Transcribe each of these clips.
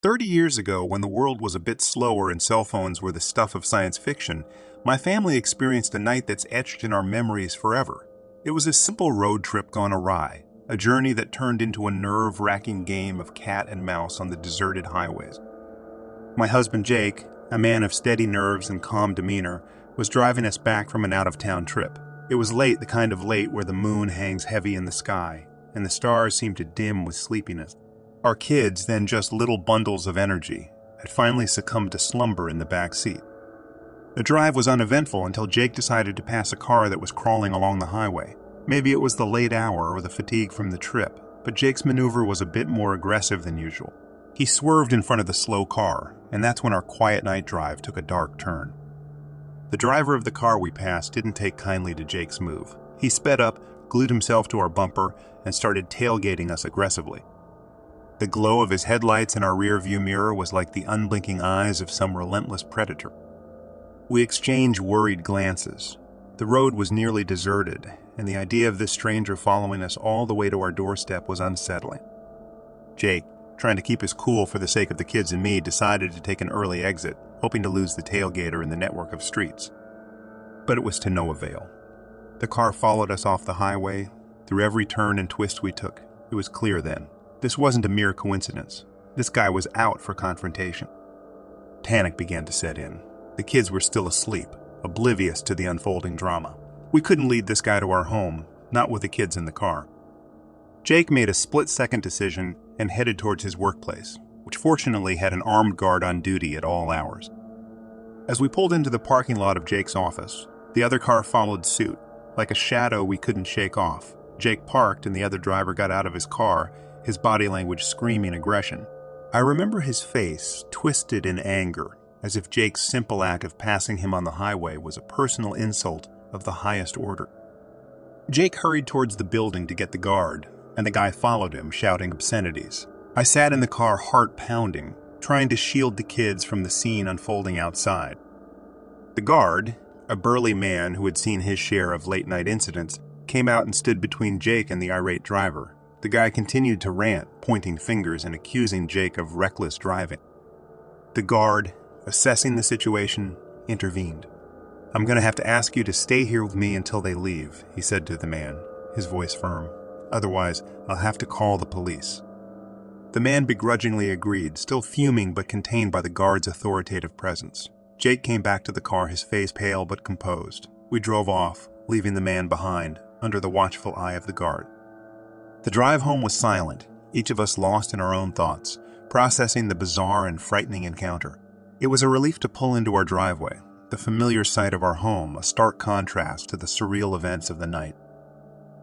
30 years ago, when the world was a bit slower and cell phones were the stuff of science fiction, my family experienced a night that's etched in our memories forever. It was a simple road trip gone awry, a journey that turned into a nerve-wracking game of cat and mouse on the deserted highways. My husband Jake, a man of steady nerves and calm demeanor, was driving us back from an out-of-town trip. It was late, the kind of late where the moon hangs heavy in the sky, and the stars seem to dim with sleepiness. Our kids, then just little bundles of energy, had finally succumbed to slumber in the back seat. The drive was uneventful until Jake decided to pass a car that was crawling along the highway. Maybe it was the late hour or the fatigue from the trip, but Jake's maneuver was a bit more aggressive than usual. He swerved in front of the slow car, and that's when our quiet night drive took a dark turn. The driver of the car we passed didn't take kindly to Jake's move. He sped up, glued himself to our bumper, and started tailgating us aggressively. The glow of his headlights in our rear-view mirror was like the unblinking eyes of some relentless predator. We exchanged worried glances. The road was nearly deserted, and the idea of this stranger following us all the way to our doorstep was unsettling. Jake, trying to keep his cool for the sake of the kids and me, decided to take an early exit, hoping to lose the tailgater in the network of streets. But it was to no avail. The car followed us off the highway, through every turn and twist we took. It was clear then. This wasn't a mere coincidence. This guy was out for confrontation. Panic began to set in. The kids were still asleep, oblivious to the unfolding drama. We couldn't lead this guy to our home, not with the kids in the car. Jake made a split-second decision and headed towards his workplace, which fortunately had an armed guard on duty at all hours. As we pulled into the parking lot of Jake's office, the other car followed suit, like a shadow we couldn't shake off. Jake parked and the other driver got out of his car, his body language screaming aggression. I remember his face twisted in anger, as if Jake's simple act of passing him on the highway was a personal insult of the highest order. Jake hurried towards the building to get the guard, and the guy followed him, shouting obscenities. I sat in the car, heart pounding, trying to shield the kids from the scene unfolding outside. The guard, a burly man who had seen his share of late-night incidents, came out and stood between Jake and the irate driver. The guy continued to rant, pointing fingers and accusing Jake of reckless driving. The guard, assessing the situation, intervened. "I'm going to have to ask you to stay here with me until they leave," he said to the man, his voice firm. "Otherwise, I'll have to call the police." The man begrudgingly agreed, still fuming but contained by the guard's authoritative presence. Jake came back to the car, his face pale but composed. We drove off, leaving the man behind, under the watchful eye of the guard. The drive home was silent, each of us lost in our own thoughts, processing the bizarre and frightening encounter. It was a relief to pull into our driveway, the familiar sight of our home, a stark contrast to the surreal events of the night.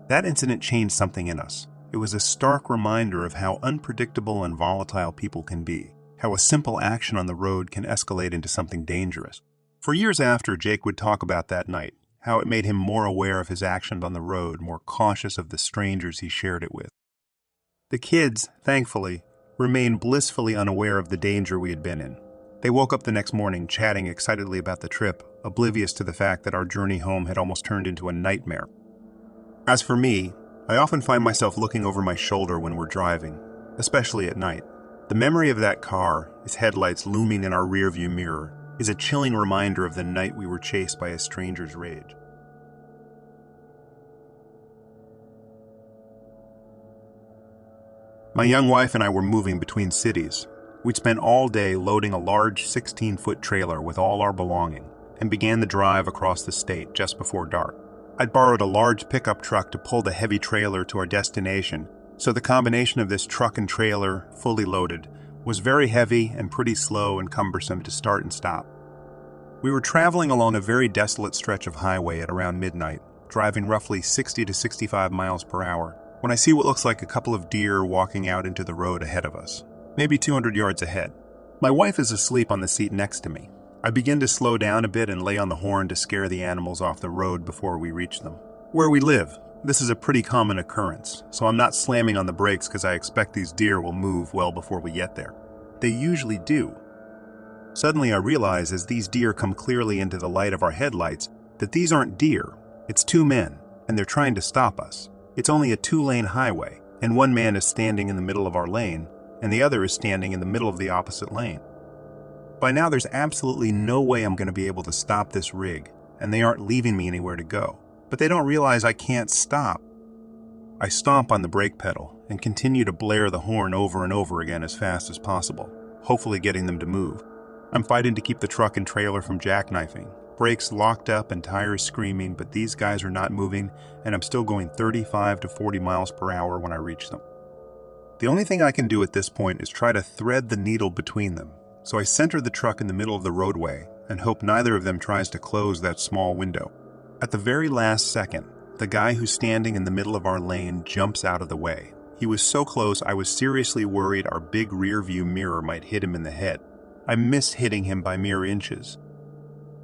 That incident changed something in us. It was a stark reminder of how unpredictable and volatile people can be, how a simple action on the road can escalate into something dangerous. For years after, Jake would talk about that night, how it made him more aware of his actions on the road, more cautious of the strangers he shared it with. The kids, thankfully, remained blissfully unaware of the danger we had been in. They woke up the next morning chatting excitedly about the trip, oblivious to the fact that our journey home had almost turned into a nightmare. As for me, I often find myself looking over my shoulder when we're driving, especially at night. The memory of that car, its headlights looming in our rearview mirror, is a chilling reminder of the night we were chased by a stranger's rage. My young wife and I were moving between cities. We'd spent all day loading a large 16-foot trailer with all our belonging and began the drive across the state just before dark. I'd borrowed a large pickup truck to pull the heavy trailer to our destination, so the combination of this truck and trailer, fully loaded, was very heavy and pretty slow and cumbersome to start and stop. We were traveling along a very desolate stretch of highway at around midnight, driving roughly 60 to 65 miles per hour, when I see what looks like a couple of deer walking out into the road ahead of us, maybe 200 yards ahead. My wife is asleep on the seat next to me. I begin to slow down a bit and lay on the horn to scare the animals off the road before we reach them. Where we live, this is a pretty common occurrence, so I'm not slamming on the brakes because I expect these deer will move well before we get there. They usually do. Suddenly I realize as these deer come clearly into the light of our headlights that these aren't deer, it's two men, and they're trying to stop us. It's only a two-lane highway, and one man is standing in the middle of our lane, and the other is standing in the middle of the opposite lane. By now, there's absolutely no way I'm going to be able to stop this rig, and they aren't leaving me anywhere to go. But they don't realize I can't stop. I stomp on the brake pedal and continue to blare the horn over and over again as fast as possible, hopefully getting them to move. I'm fighting to keep the truck and trailer from jackknifing. Brakes locked up and tires screaming, but these guys are not moving, and I'm still going 35 to 40 miles per hour when I reach them. The only thing I can do at this point is try to thread the needle between them. So I center the truck in the middle of the roadway and hope neither of them tries to close that small window. At the very last second, the guy who's standing in the middle of our lane jumps out of the way. He was so close I was seriously worried our big rear view mirror might hit him in the head. I missed hitting him by mere inches.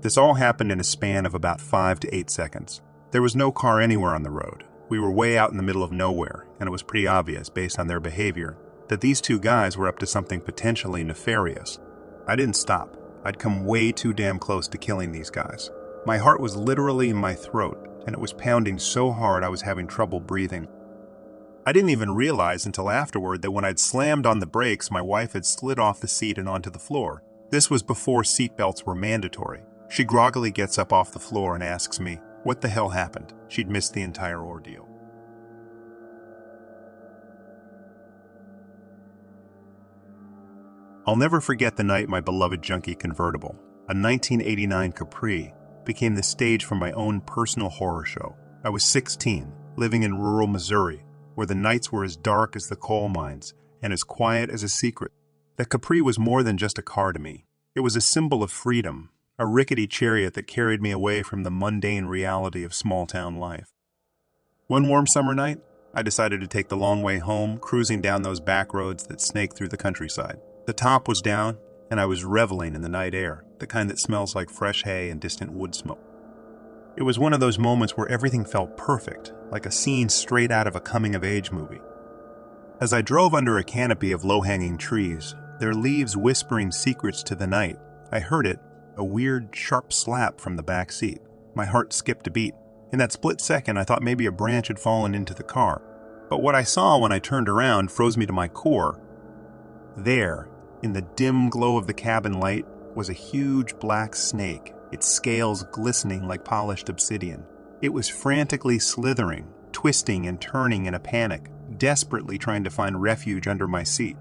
This all happened in a span of about 5 to 8 seconds. There was no car anywhere on the road. We were way out in the middle of nowhere, and it was pretty obvious, based on their behavior, that these two guys were up to something potentially nefarious. I didn't stop. I'd come way too damn close to killing these guys. My heart was literally in my throat, and it was pounding so hard I was having trouble breathing. I didn't even realize until afterward that when I'd slammed on the brakes, my wife had slid off the seat and onto the floor. This was before seatbelts were mandatory. She groggily gets up off the floor and asks me what the hell happened. She'd missed the entire ordeal. I'll never forget the night my beloved junkie convertible, a 1989 Capri, became the stage for my own personal horror show. I was 16, living in rural Missouri, where the nights were as dark as the coal mines and as quiet as a secret. The Capri was more than just a car to me. It was a symbol of freedom, a rickety chariot that carried me away from the mundane reality of small-town life. One warm summer night, I decided to take the long way home, cruising down those back roads that snake through the countryside. The top was down, and I was reveling in the night air, the kind that smells like fresh hay and distant wood smoke. It was one of those moments where everything felt perfect, like a scene straight out of a coming-of-age movie. As I drove under a canopy of low-hanging trees, their leaves whispering secrets to the night, I heard it, a weird, sharp slap from the back seat. My heart skipped a beat. In that split second, I thought maybe a branch had fallen into the car. But what I saw when I turned around froze me to my core. There, in the dim glow of the cabin light, was a huge black snake, its scales glistening like polished obsidian. It was frantically slithering, twisting and turning in a panic, desperately trying to find refuge under my seat.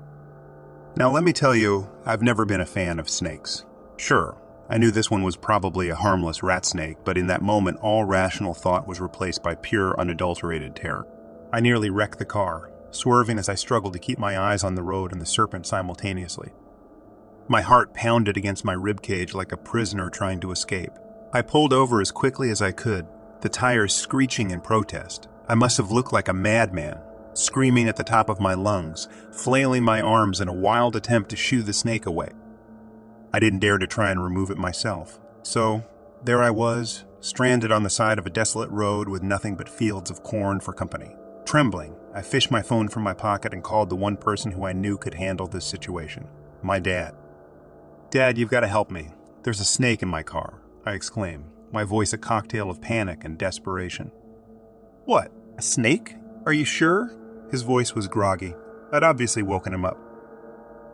Now let me tell you, I've never been a fan of snakes. Sure, I knew this one was probably a harmless rat snake, but in that moment all rational thought was replaced by pure, unadulterated terror. I nearly wrecked the car, swerving as I struggled to keep my eyes on the road and the serpent simultaneously. My heart pounded against my ribcage like a prisoner trying to escape. I pulled over as quickly as I could, the tires screeching in protest. I must have looked like a madman, screaming at the top of my lungs, flailing my arms in a wild attempt to shoo the snake away. I didn't dare to try and remove it myself. So, there I was, stranded on the side of a desolate road with nothing but fields of corn for company. Trembling, I fished my phone from my pocket and called the one person who I knew could handle this situation, my dad. "Dad, you've got to help me. There's a snake in my car," I exclaimed, my voice a cocktail of panic and desperation. "What? A snake? Are you sure?" His voice was groggy. I'd obviously woken him up.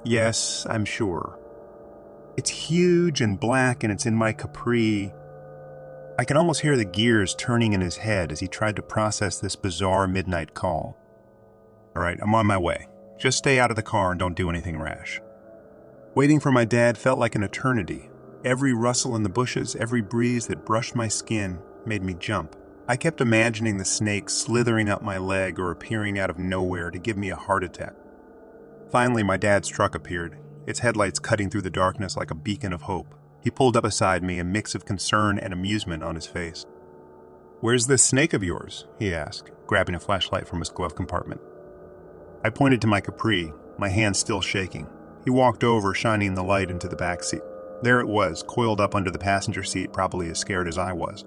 "Yes, I'm sure. It's huge and black and it's in my Capri." I could almost hear the gears turning in his head as he tried to process this bizarre midnight call. "All right, I'm on my way. Just stay out of the car and don't do anything rash." Waiting for my dad felt like an eternity. Every rustle in the bushes, every breeze that brushed my skin made me jump. I kept imagining the snake slithering up my leg or appearing out of nowhere to give me a heart attack. Finally, my dad's truck appeared, its headlights cutting through the darkness like a beacon of hope. He pulled up beside me, a mix of concern and amusement on his face. "Where's this snake of yours?" he asked, grabbing a flashlight from his glove compartment. I pointed to my Capri, my hand still shaking. He walked over, shining the light into the back seat. There it was, coiled up under the passenger seat, probably as scared as I was.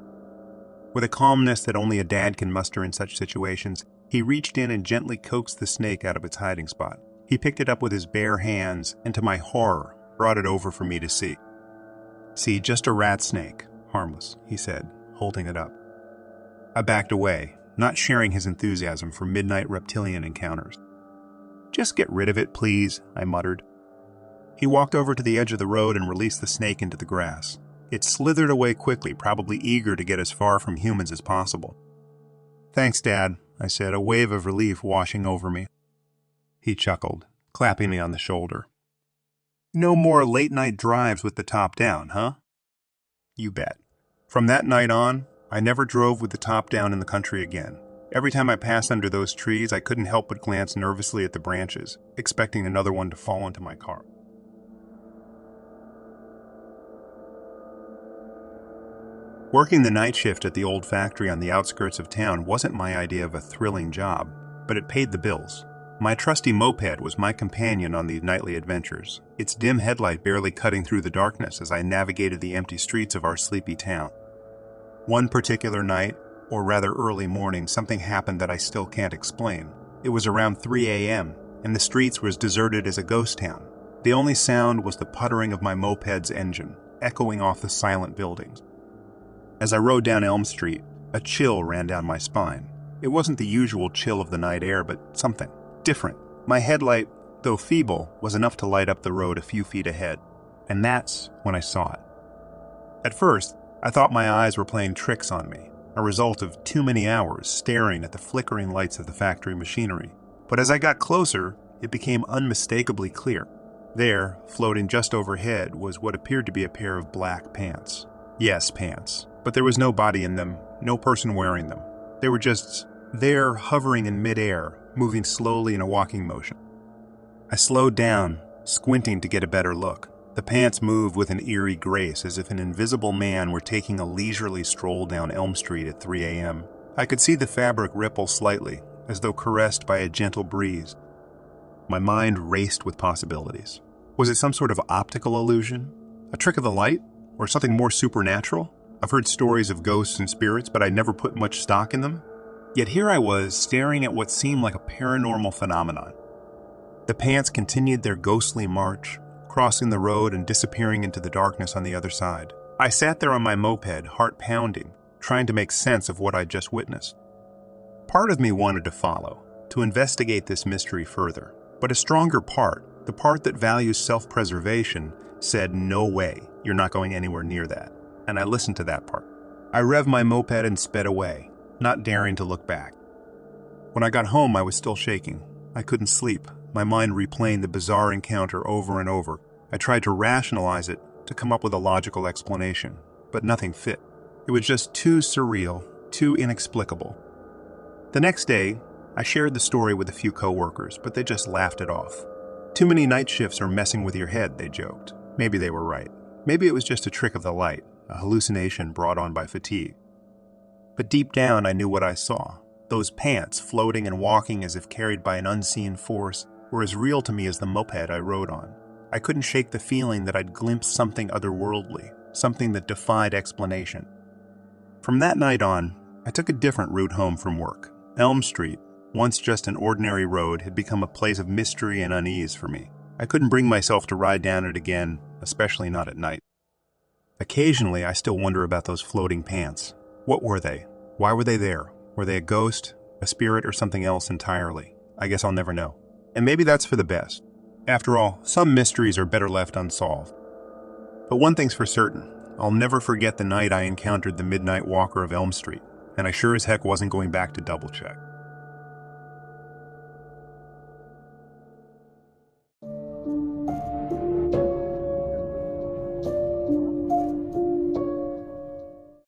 With a calmness that only a dad can muster in such situations, he reached in and gently coaxed the snake out of its hiding spot. He picked it up with his bare hands and, to my horror, brought it over for me to see. "See, just a rat snake. Harmless," he said, holding it up. I backed away, not sharing his enthusiasm for midnight reptilian encounters. "Just get rid of it, please," I muttered. He walked over to the edge of the road and released the snake into the grass. It slithered away quickly, probably eager to get as far from humans as possible. "Thanks, Dad," I said, a wave of relief washing over me. He chuckled, clapping me on the shoulder. "No more late-night drives with the top down, huh?" "You bet." From that night on, I never drove with the top down in the country again. Every time I passed under those trees, I couldn't help but glance nervously at the branches, expecting another one to fall into my car. Working the night shift at the old factory on the outskirts of town wasn't my idea of a thrilling job, but it paid the bills. My trusty moped was my companion on these nightly adventures, its dim headlight barely cutting through the darkness as I navigated the empty streets of our sleepy town. One particular night, or rather early morning, something happened that I still can't explain. It was around 3 a.m., and the streets were as deserted as a ghost town. The only sound was the puttering of my moped's engine, echoing off the silent buildings. As I rode down Elm Street, a chill ran down my spine. It wasn't the usual chill of the night air, but something different. My headlight, though feeble, was enough to light up the road a few feet ahead, and that's when I saw it. At first, I thought my eyes were playing tricks on me, a result of too many hours staring at the flickering lights of the factory machinery. But as I got closer, it became unmistakably clear. There, floating just overhead, was what appeared to be a pair of black pants. Yes, pants. But there was no body in them, no person wearing them. They were just there, hovering in midair, moving slowly in a walking motion. I slowed down, squinting to get a better look. The pants moved with an eerie grace, as if an invisible man were taking a leisurely stroll down Elm Street at 3 a.m. I could see the fabric ripple slightly, as though caressed by a gentle breeze. My mind raced with possibilities. Was it some sort of optical illusion? A trick of the light? Or something more supernatural? I've heard stories of ghosts and spirits, but I'd never put much stock in them. Yet here I was, staring at what seemed like a paranormal phenomenon. The pants continued their ghostly march, crossing the road and disappearing into the darkness on the other side. I sat there on my moped, heart pounding, trying to make sense of what I'd just witnessed. Part of me wanted to follow, to investigate this mystery further. But a stronger part, the part that values self-preservation, said, "No way, you're not going anywhere near that." And I listened to that part. I revved my moped and sped away, not daring to look back. When I got home, I was still shaking. I couldn't sleep, my mind replaying the bizarre encounter over and over. I tried to rationalize it, to come up with a logical explanation, but nothing fit. It was just too surreal, too inexplicable. The next day, I shared the story with a few coworkers, but they just laughed it off. "Too many night shifts are messing with your head," they joked. Maybe they were right. Maybe it was just a trick of the light, a hallucination brought on by fatigue. But deep down, I knew what I saw. Those pants, floating and walking as if carried by an unseen force, were as real to me as the moped I rode on. I couldn't shake the feeling that I'd glimpsed something otherworldly, something that defied explanation. From that night on, I took a different route home from work. Elm Street, once just an ordinary road, had become a place of mystery and unease for me. I couldn't bring myself to ride down it again, especially not at night. Occasionally, I still wonder about those floating pants. What were they? Why were they there? Were they a ghost, a spirit, or something else entirely? I guess I'll never know. And maybe that's for the best. After all, some mysteries are better left unsolved. But one thing's for certain, I'll never forget the night I encountered the Midnight Walker of Elm Street, and I sure as heck wasn't going back to double check.